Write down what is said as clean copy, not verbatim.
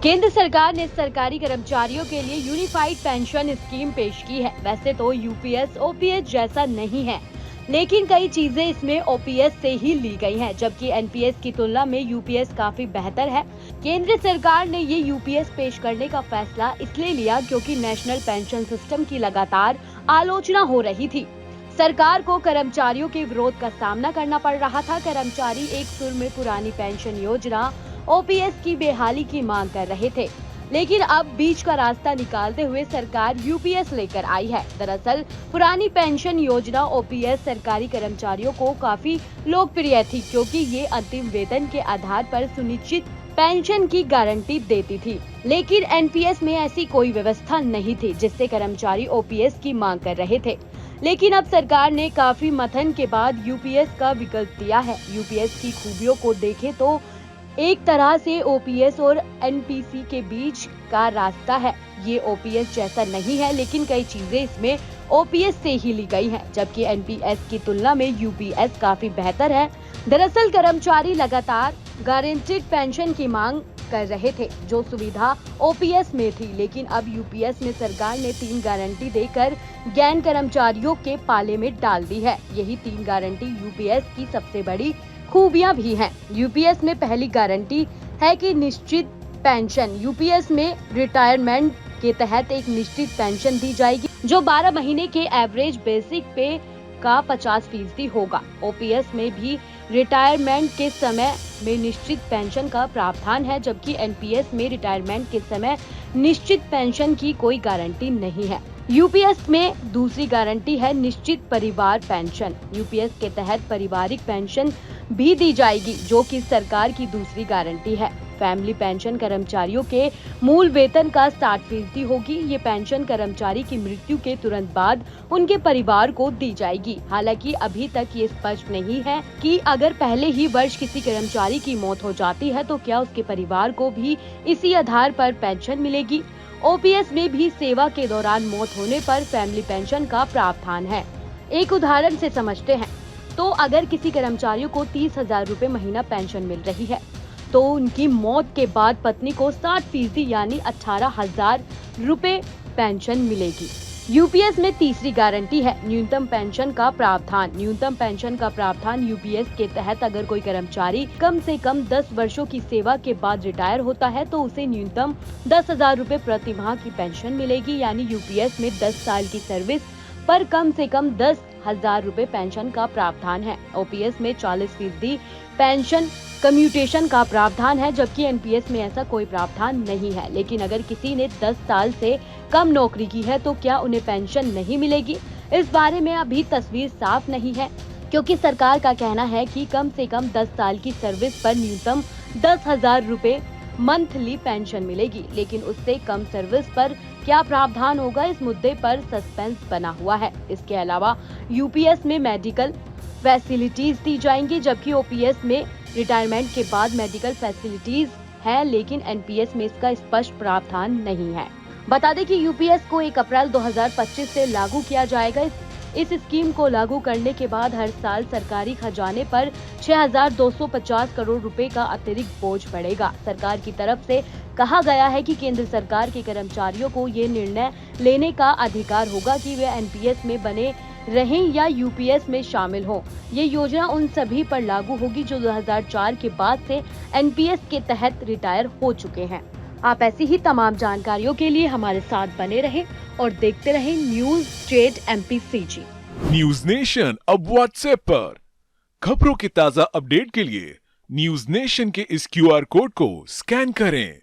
केंद्र सरकार ने सरकारी कर्मचारियों के लिए यूनिफाइड पेंशन स्कीम पेश की है। वैसे तो यूपीएस ओपीएस जैसा नहीं है, लेकिन कई चीजें इसमें ओपीएस से ही ली गई हैं, जबकि एनपीएस की तुलना में यूपीएस काफी बेहतर है। केंद्र सरकार ने ये यूपीएस पेश करने का फैसला इसलिए लिया क्योंकि नेशनल पेंशन सिस्टम की लगातार आलोचना हो रही थी। सरकार को कर्मचारियों के विरोध का सामना करना पड़ रहा था। कर्मचारी एक सुर में पुरानी पेंशन योजना ओपीएस की बेहाली की मांग कर रहे थे, लेकिन अब बीच का रास्ता निकालते हुए सरकार यूपीएस लेकर आई है। दरअसल पुरानी पेंशन योजना ओपीएस सरकारी कर्मचारियों को काफी लोकप्रिय थी, क्योंकि ये अंतिम वेतन के आधार पर सुनिश्चित पेंशन की गारंटी देती थी। लेकिन एनपीएस में ऐसी कोई व्यवस्था नहीं थी, जिससे कर्मचारी ओपीएस की मांग कर रहे थे। लेकिन अब सरकार ने काफी मंथन के बाद यूपीएस का विकल्प दिया है। यूपीएस की खूबियों को देखें तो एक तरह से ओपीएस और एनपीसी के बीच का रास्ता है। ये ओपीएस जैसा नहीं है, लेकिन कई चीजें इसमें ओपीएस से ही ली गई हैं, जबकि एनपीएस की तुलना में यूपीएस काफी बेहतर है। दरअसल कर्मचारी लगातार गारंटीड पेंशन की मांग कर रहे थे, जो सुविधा ओपीएस में थी, लेकिन अब यूपीएस में सरकार ने 3 गारंटी देकर गैर कर्मचारियों के पाले में डाल दी है। यही 3 गारंटी यूपीएस की सबसे बड़ी खूबियां भी हैं। यूपीएस में पहली गारंटी है कि निश्चित पेंशन। यूपीएस में रिटायरमेंट के तहत एक निश्चित पेंशन दी जाएगी, जो 12 महीने के एवरेज बेसिक पे का 50% होगा। ओपीएस में भी रिटायरमेंट के समय में निश्चित पेंशन का प्रावधान है, जबकि एनपीएस में रिटायरमेंट के समय निश्चित पेंशन की कोई गारंटी नहीं है। यूपीएस में दूसरी गारंटी है निश्चित परिवार पेंशन। यूपीएस के तहत पारिवारिक पेंशन भी दी जाएगी, जो कि सरकार की दूसरी गारंटी है। फैमिली पेंशन कर्मचारियों के मूल वेतन का 60% होगी। ये पेंशन कर्मचारी की मृत्यु के तुरंत बाद उनके परिवार को दी जाएगी। हालांकि अभी तक ये स्पष्ट नहीं है कि अगर पहले ही वर्ष किसी कर्मचारी की मौत हो जाती है तो क्या उसके परिवार को भी इसी आधार पर पेंशन मिलेगी। ओपीएस में भी सेवा के दौरान मौत होने पर फैमिली पेंशन का प्रावधान है। एक उदाहरण से समझते हैं तो अगर किसी कर्मचारियों को 30,000 रूपए महीना पेंशन मिल रही है, तो उनकी मौत के बाद पत्नी को 60% यानी 18,000 रूपए पेंशन मिलेगी। यूपीएस में तीसरी गारंटी है न्यूनतम पेंशन का प्रावधान। न्यूनतम पेंशन का प्रावधान यूपीएस के तहत अगर कोई कर्मचारी कम से कम 10 वर्षों की सेवा के बाद रिटायर होता है तो उसे न्यूनतम 10,000 रूपए प्रति माह की पेंशन मिलेगी। यानी यूपीएस में 10 साल की सर्विस पर कम से कम 10,000 रूपए पेंशन का प्रावधान है। ओपीएस में 40% पेंशन कम्यूटेशन का प्रावधान है, जबकि एनपीएस में ऐसा कोई प्रावधान नहीं है। लेकिन अगर किसी ने 10 साल से कम नौकरी की है तो क्या उन्हें पेंशन नहीं मिलेगी? इस बारे में अभी तस्वीर साफ नहीं है, क्योंकि सरकार का कहना है कि कम से कम 10 साल की सर्विस पर न्यूनतम 10,000 रूपए मंथली पेंशन मिलेगी। लेकिन उससे कम सर्विस पर क्या प्रावधान होगा, इस मुद्दे पर सस्पेंस बना हुआ है। इसके अलावा यूपीएस में मेडिकल फैसिलिटीज दी जाएंगी, जबकि ओपीएस में रिटायरमेंट के बाद मेडिकल फैसिलिटीज है, लेकिन एनपीएस में इसका स्पष्ट प्रावधान नहीं है। बता दें कि यूपीएस को 1 अप्रैल 2025 से लागू किया जाएगा। इस स्कीम को लागू करने के बाद हर साल सरकारी खजाने पर 6,250 करोड़ रुपए का अतिरिक्त बोझ पड़ेगा। सरकार की तरफ से कहा गया है कि केंद्र सरकार के कर्मचारियों को ये निर्णय लेने का अधिकार होगा कि वे एनपीएस में बने रहें या यूपीएस में शामिल हों। ये योजना उन सभी पर लागू होगी जो 2004 के बाद से एनपीएस के तहत रिटायर हो चुके हैं। आप ऐसी ही तमाम जानकारियों के लिए हमारे साथ बने रहें और देखते रहें news state MPCG. News nation अब व्हाट्सएप पर खबरों के ताजा अपडेट के लिए न्यूज नेशन के इस क्यूआर कोड को स्कैन करें।